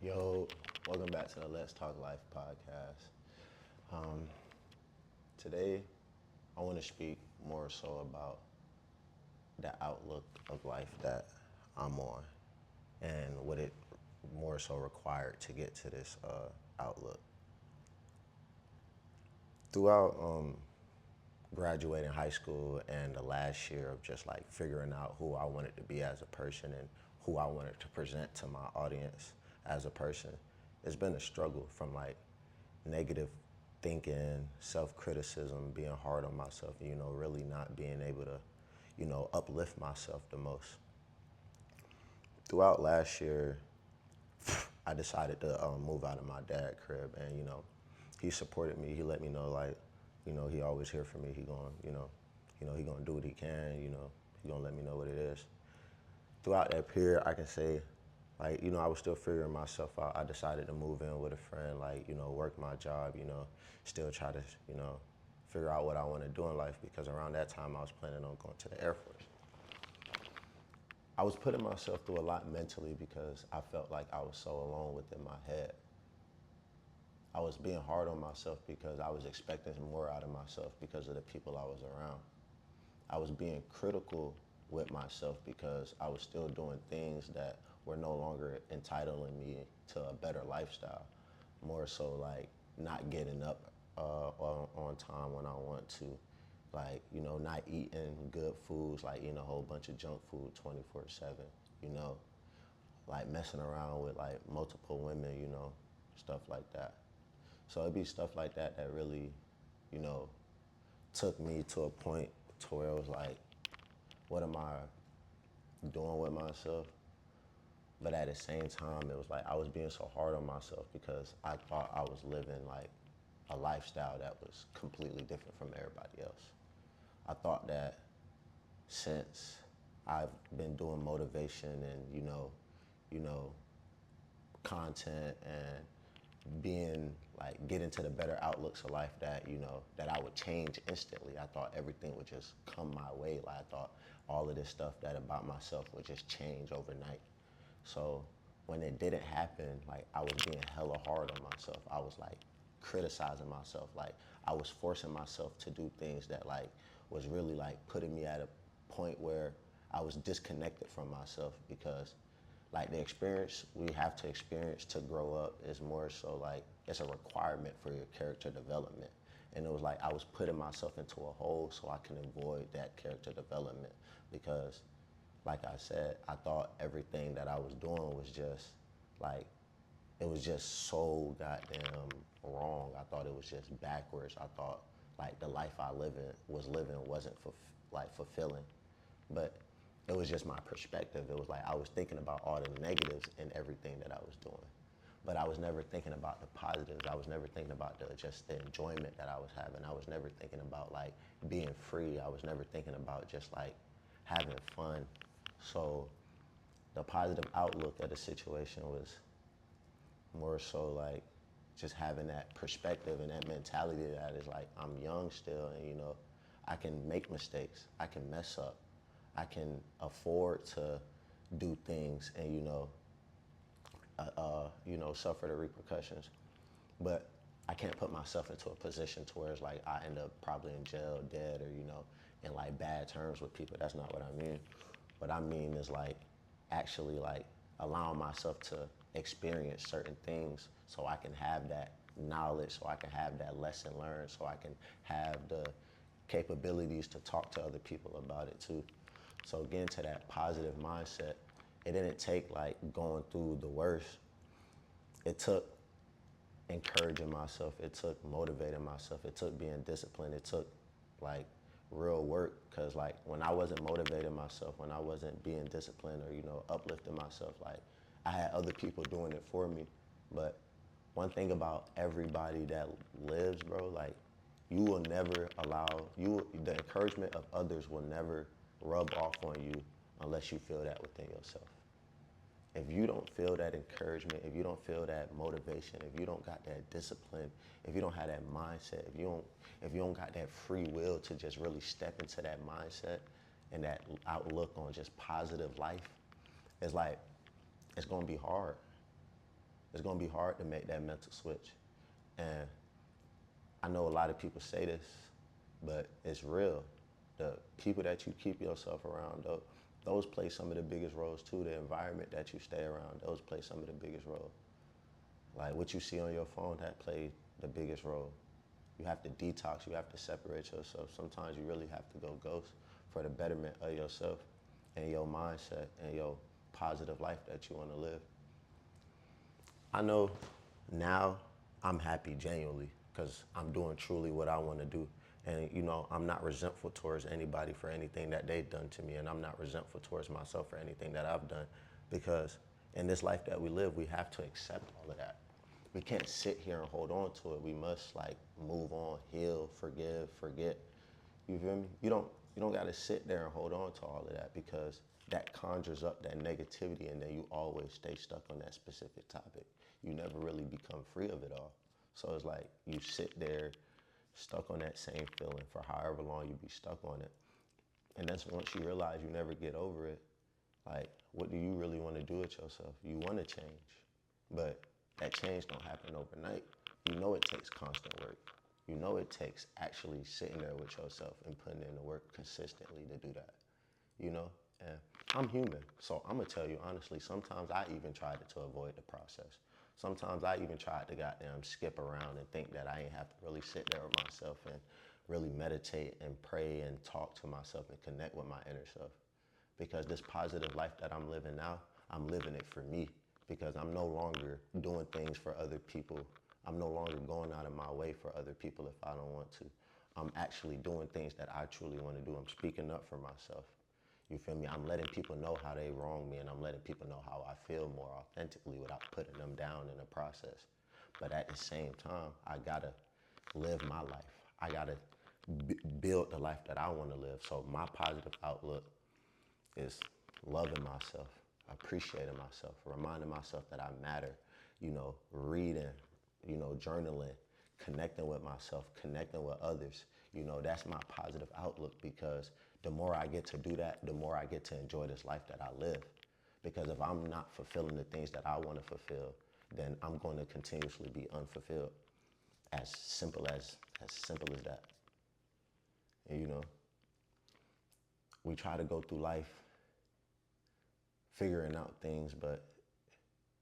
Yo, welcome back to the Let's Talk Life podcast. Today, I want to speak more so about the outlook of life that I'm on and what it more so required to get to this outlook. Throughout graduating high school and the last year of just like figuring out who I wanted to be as a person and who I wanted to present to my audience as a person, it's been a struggle from like negative thinking, self-criticism, being hard on myself, really not being able to, uplift myself the most. Throughout last year, I decided to move out of my dad's crib, and he supported me. He let me know like, he always here for me. He going, he gonna do what he can. He gonna let me know what it is. Throughout that period, I can say, like, I was still figuring myself out. I decided to move in with a friend, like, work my job, still try to, figure out what I want to do in life, because around that time I was planning on going to the Air Force. I was putting myself through a lot mentally because I felt like I was so alone within my head. I was being hard on myself because I was expecting more out of myself because of the people I was around. I was being critical with myself because I was still doing things that were no longer entitling me to a better lifestyle. More so like not getting up on time when I want to, like, not eating good foods, like eating a whole bunch of junk food 24/7, like messing around with like multiple women, stuff like that. So it'd be stuff like that that really, you know, took me to a point to where it was like, what am I doing with myself? But at the same time, it was like I was being so hard on myself because I thought I was living like a lifestyle that was completely different from everybody else. I thought that since I've been doing motivation and, you know, content and being like getting to the better outlooks of life that that I would change instantly. I thought everything would just come my way. Like I thought all of this stuff that about myself would just change overnight. So when it didn't happen, like I was being hella hard on myself. I was like criticizing myself. Like I was forcing myself to do things that like was really like putting me at a point where I was disconnected from myself, because like the experience we have to experience to grow up is more so like it's a requirement for your character development. And it was like I was putting myself into a hole so I can avoid that character development, because like I said, I thought everything that I was doing was just like, it was just so goddamn wrong. I thought it was just backwards. I thought like the life I living wasn't like fulfilling. But it was just my perspective. It was like I was thinking about all the negatives in everything that I was doing. But I was never thinking about the positives. I was never thinking about just the enjoyment that I was having. I was never thinking about like being free. I was never thinking about just like having fun. So the positive outlook of the situation was more so like just having that perspective and that mentality that is like I'm young still, and I can make mistakes, I can mess up, I can afford to do things and suffer the repercussions. But I can't put myself into a position to where it's like I end up probably in jail, dead, or in like bad terms with people. That's not what I mean. What I mean is like actually like allowing myself to experience certain things so I can have that knowledge, so I can have that lesson learned, so I can have the capabilities to talk to other people about it too. So getting to that positive mindset, it didn't take like going through the worst. It took encouraging myself. It took motivating myself. It took being disciplined. It took like real work, because like when I wasn't motivating myself, when I wasn't being disciplined or uplifting myself, like I had other people doing it for me. But one thing about everybody that lives, bro, like you will never allow the encouragement of others will never rub off on you unless you feel that within yourself. If you don't feel that encouragement, if you don't feel that motivation, if you don't got that discipline, if you don't have that mindset, if you don't got that free will to just really step into that mindset and that outlook on just positive life, it's like it's gonna be hard. It's gonna be hard to make that mental switch. And I know a lot of people say this, but it's real. The people that you keep yourself around, though, those play some of the biggest roles too. The environment that you stay around, those play some of the biggest roles. Like what you see on your phone, that play the biggest role. You have to detox, you have to separate yourself. Sometimes you really have to go ghost for the betterment of yourself and your mindset and your positive life that you want to live. I know now I'm happy genuinely because I'm doing truly what I want to do. And, you know, I'm not resentful towards anybody for anything that they've done to me. And I'm not resentful towards myself for anything that I've done because in this life that we live, we have to accept all of that. We can't sit here and hold on to it. We must like move on, heal, forgive, forget. You feel me? You don't gotta sit there and hold on to all of that because that conjures up that negativity and then you always stay stuck on that specific topic. You never really become free of it all. So it's like you sit there stuck on that same feeling for however long you be stuck on it. And that's once you realize you never get over it, like what do you really want to do with yourself? You want to change, but that change don't happen overnight. You know it takes constant work. You know it takes actually sitting there with yourself and putting in the work consistently to do that. You know? And I'm human. So I'm gonna tell you honestly, sometimes I even tried to avoid the process. Sometimes I even tried to goddamn skip around and think that I ain't have to really sit there with myself and really meditate and pray and talk to myself and connect with my inner self. Because this positive life that I'm living now, I'm living it for me because I'm no longer doing things for other people. I'm no longer going out of my way for other people if I don't want to. I'm actually doing things that I truly want to do. I'm speaking up for myself. You feel me? I'm letting people know how they wrong me and I'm letting people know how I feel more authentically without putting them down in the process. But at the same time, I gotta live my life. I gotta build the life that I want to live. So my positive outlook is loving myself, appreciating myself, reminding myself that I matter, you know, reading, you know, journaling, connecting with myself, connecting with others. You know, that's my positive outlook because the more I get to do that, the more I get to enjoy this life that I live. Because if I'm not fulfilling the things that I want to fulfill, then I'm going to continuously be unfulfilled. As simple as that. And you know, we try to go through life figuring out things, but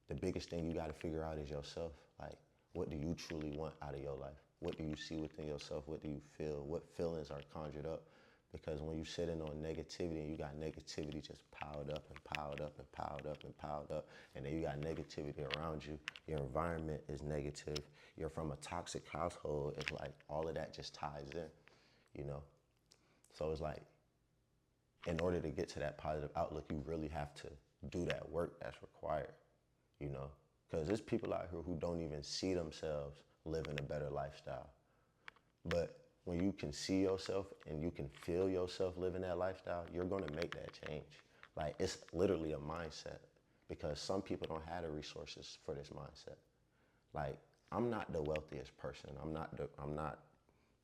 the biggest thing you got to figure out is yourself. Like, what do you truly want out of your life? What do you see within yourself? What do you feel? What feelings are conjured up? Because when you're sitting on negativity and you got negativity just piled up and piled up and piled up and piled up, and then you got negativity around you, your environment is negative, you're from a toxic household, it's like all of that just ties in, you know? So it's like, in order to get to that positive outlook, you really have to do that work that's required, you know? Because there's people out here who don't even see themselves living a better lifestyle. But when you can see yourself and you can feel yourself living that lifestyle, you're gonna make that change. Like it's literally a mindset because some people don't have the resources for this mindset. Like I'm not the wealthiest person.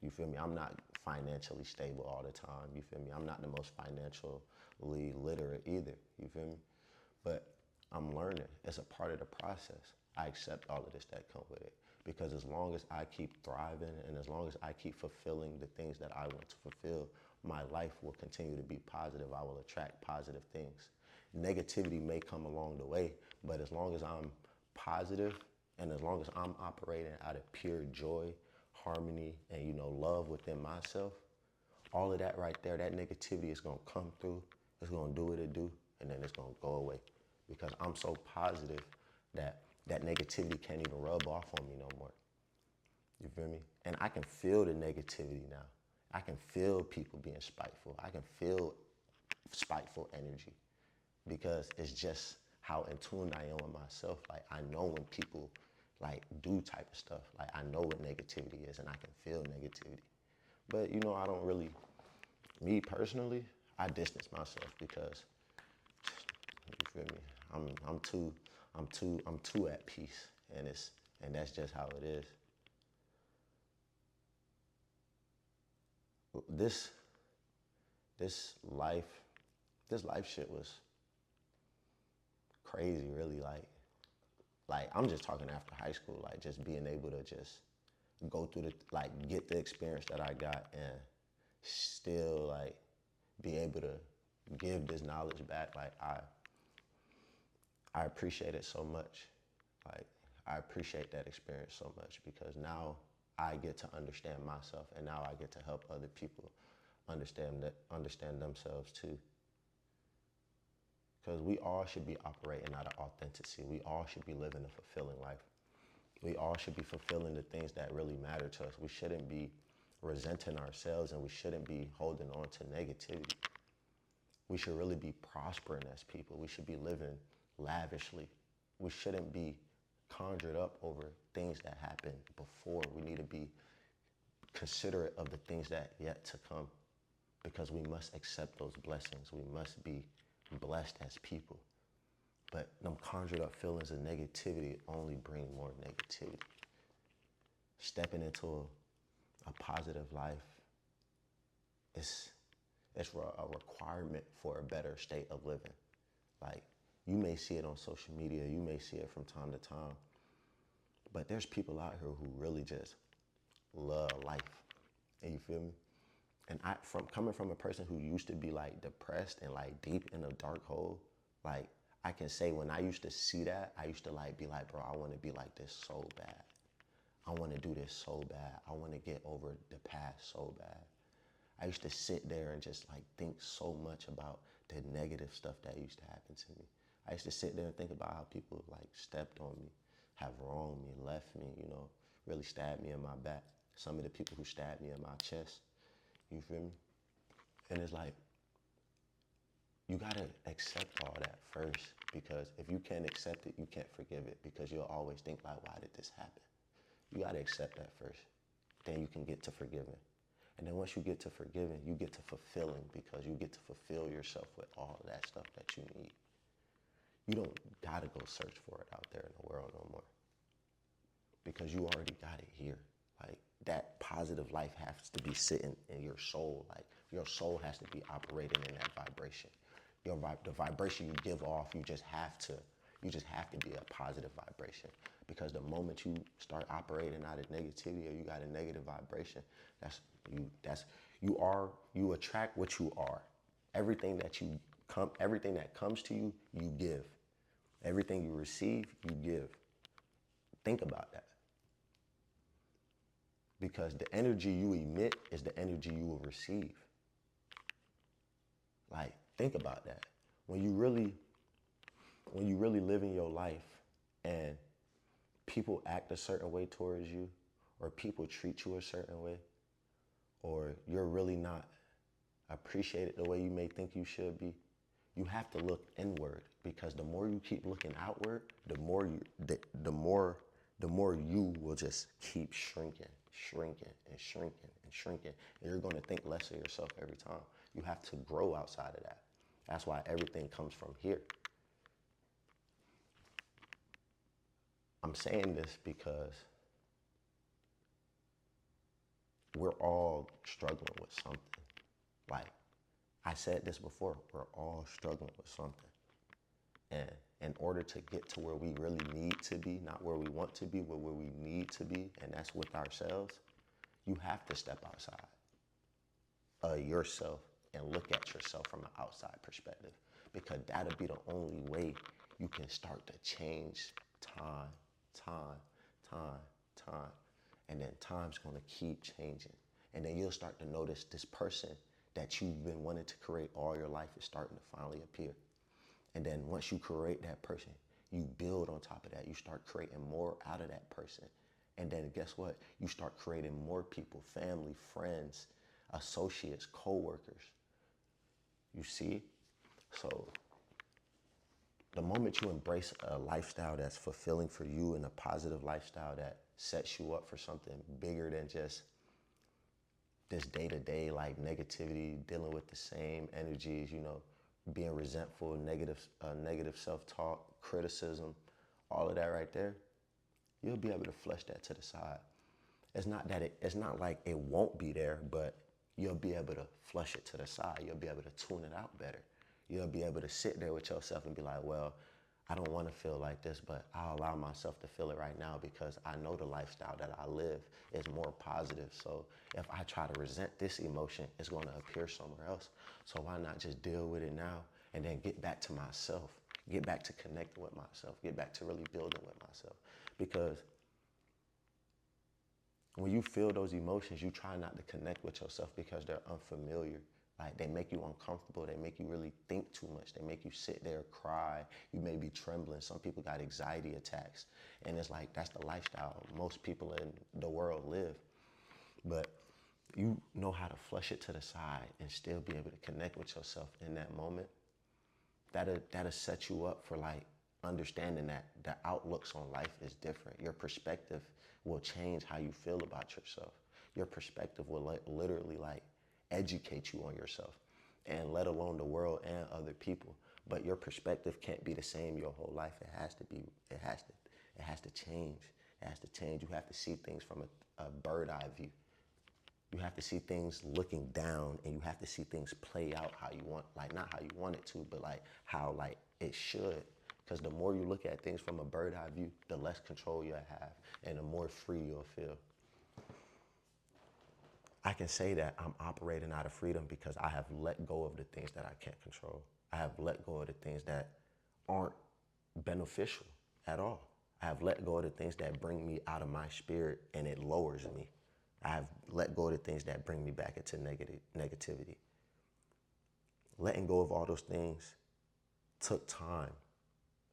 You feel me? I'm not financially stable all the time. You feel me? I'm not the most financially literate either. You feel me? But I'm learning. It's a part of the process. I accept all of this that come with it. Because as long as I keep thriving and as long as I keep fulfilling the things that I want to fulfill, my life will continue to be positive. I will attract positive things. Negativity may come along the way, but as long as I'm positive and as long as I'm operating out of pure joy, harmony, and you know, love within myself, all of that right there, that negativity is gonna come through, it's gonna do what it do, and then it's gonna go away. Because I'm so positive that that negativity can't even rub off on me no more. You feel me? And I can feel the negativity now. I can feel people being spiteful. I can feel spiteful energy because it's just how in tune I am with myself. Like I know when people like do type of stuff. Like I know what negativity is and I can feel negativity. But you know, I don't really, me personally, I distance myself because you feel me? I'm too at peace, and that's just how it is. This this life this life shit was crazy, really. Like Like, I'm just talking after high school, like just being able to just go through get the experience that I got and still like be able to give this knowledge back. Like, I appreciate it so much. Like, I appreciate that experience so much because now I get to understand myself and now I get to help other people understand themselves too. Because we all should be operating out of authenticity. We all should be living a fulfilling life. We all should be fulfilling the things that really matter to us. We shouldn't be resenting ourselves and we shouldn't be holding on to negativity. We should really be prospering as people. We should be living lavishly. We shouldn't be conjured up over things that happened before. We need to be considerate of the things that yet to come because we must accept those blessings. We must be blessed as people. But them conjured up feelings of negativity only bring more negativity. Stepping into a positive life is it's a requirement for a better state of living. Like, you may see it on social media, you may see it from time to time, but there's people out here who really just love life. And you feel me? And coming from a person who used to be like depressed and like deep in a dark hole, like I can say when I used to see that, I used to like be like, bro, I want to be like this so bad. I want to do this so bad. I want to get over the past so bad. I used to sit there and just like think so much about the negative stuff that used to happen to me. I used to sit there and think about how people like stepped on me, have wronged me, left me, you know, really stabbed me in my back. Some of the people who stabbed me in my chest, you feel me? And it's like, you gotta accept all that first because if you can't accept it, you can't forgive it because you'll always think like, why did this happen? You gotta accept that first. Then you can get to forgiving. And then once you get to forgiving, you get to fulfilling because you get to fulfill yourself with all of that stuff that you need. You don't gotta go search for it out there in the world no more because you already got it here. Like, that positive life has to be sitting in your soul. Like, your soul has to be operating in that vibration. The vibration you give off, you just have to be a positive vibration. Because the moment you start operating out of negativity or you got a negative vibration, you attract what you are. Everything that comes to you, you give. Everything you receive, you give. Think about that. Because the energy you emit is the energy you will receive. Like, think about that. When you really live in your life and people act a certain way towards you, or people treat you a certain way, or you're really not appreciated the way you may think you should be, you have to look inward because the more you keep looking outward, the more you will just keep shrinking. And you're going to think less of yourself every time. You have to grow outside of that. That's why everything comes from here. I'm saying this because we're all struggling with something. Like I said this before, we're all struggling with something. And in order to get to where we really need to be, not where we want to be, but where we need to be, and that's with ourselves, you have to step outside yourself and look at yourself from an outside perspective, because that'll be the only way you can start to change time. And then time's gonna keep changing. And then you'll start to notice this person that you've been wanting to create all your life is starting to finally appear. And then once you create that person, you build on top of that. You start creating more out of that person. And then guess what? You start creating more people, family, friends, associates, co-workers. You see? So the moment you embrace a lifestyle that's fulfilling for you and a positive lifestyle that sets you up for something bigger than just this day-to-day like negativity, dealing with the same energies, you know, being resentful, negative self-talk, criticism, all of that right there, you'll be able to flush that to the side. It's not like it won't be there, but you'll be able to flush it to the side. You'll be able to tune it out better. You'll be able to sit there with yourself and be like, well, I don't want to feel like this, but I'll allow myself to feel it right now because I know the lifestyle that I live is more positive. So if I try to resent this emotion, it's going to appear somewhere else. So why not just deal with it now and then get back to myself, get back to connecting with myself, get back to really building with myself. Because when you feel those emotions, you try not to connect with yourself because they're unfamiliar. Like they make you uncomfortable. They make you really think too much. They make you sit there, cry. You may be trembling. Some people got anxiety attacks. And it's like, that's the lifestyle most people in the world live. But you know how to flush it to the side and still be able to connect with yourself in that moment. That'll set you up for like understanding that the outlooks on life is different. Your perspective will change how you feel about yourself. Your perspective will literally like educate you on yourself, and let alone the world and other people. But your perspective can't be the same your whole life. It has to be, it has to change. It has to change. You have to see things from a bird eye view. You have to see things looking down, and you have to see things play out how you want, like not how you want it to, but like how like it should. Because the more you look at things from a bird eye view, the less control you'll have and the more free you'll feel. I can say that I'm operating out of freedom because I have let go of the things that I can't control. I have let go of the things that aren't beneficial at all. I have let go of the things that bring me out of my spirit and it lowers me. I have let go of the things that bring me back into negativity. Letting go of all those things took time.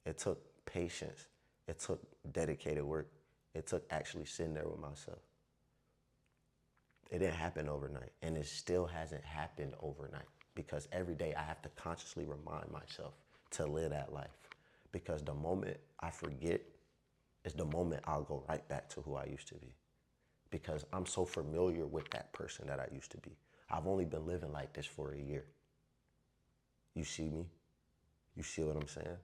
It took patience. It took dedicated work. It took actually sitting there with myself. It didn't happen overnight, and it still hasn't happened overnight because every day I have to consciously remind myself to live that life, because the moment I forget is the moment I'll go right back to who I used to be, because I'm so familiar with that person that I used to be. I've only been living like this for a year. You see me? You see what I'm saying?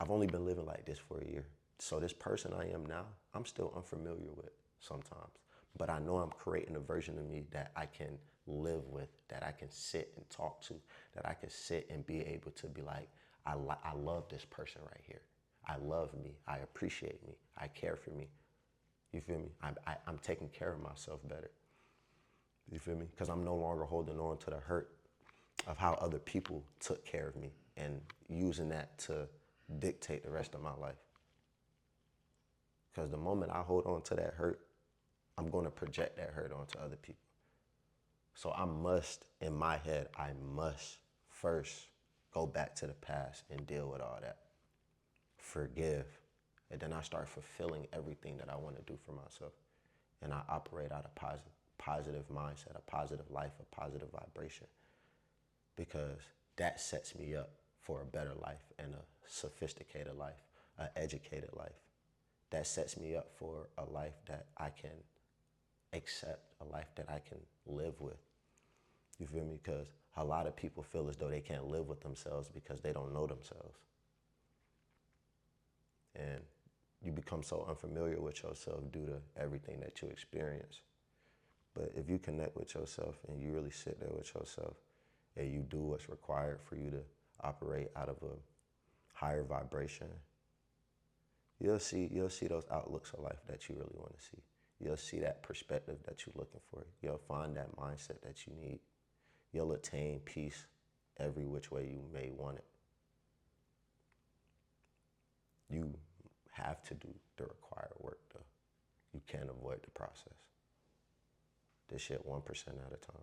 I've only been living like this for a year. So this person I am now, I'm still unfamiliar with sometimes. But I know I'm creating a version of me that I can live with, that I can sit and talk to, that I can sit and be able to be like, I love this person right here. I love me. I appreciate me. I care for me. You feel me? I'm taking care of myself better. You feel me? Because I'm no longer holding on to the hurt of how other people took care of me and using that to dictate the rest of my life. Because the moment I hold on to that hurt, I'm going to project that hurt onto other people. So I must, in my head, I must first go back to the past and deal with all that. Forgive. And then I start fulfilling everything that I want to do for myself. And I operate out of positive mindset, a positive life, a positive vibration. Because that sets me up for a better life and a sophisticated life, an educated life. That sets me up for a life that I can accept, a life that I can live with. You feel me? Because a lot of people feel as though they can't live with themselves because they don't know themselves. And you become so unfamiliar with yourself due to everything that you experience. But if you connect with yourself and you really sit there with yourself and you do what's required for you to operate out of a higher vibration, you'll see those outlooks of life that you really want to see. You'll see that perspective that you're looking for. You'll find that mindset that you need. You'll attain peace every which way you may want it. You have to do the required work, though. You can't avoid the process. This shit 1% at a time.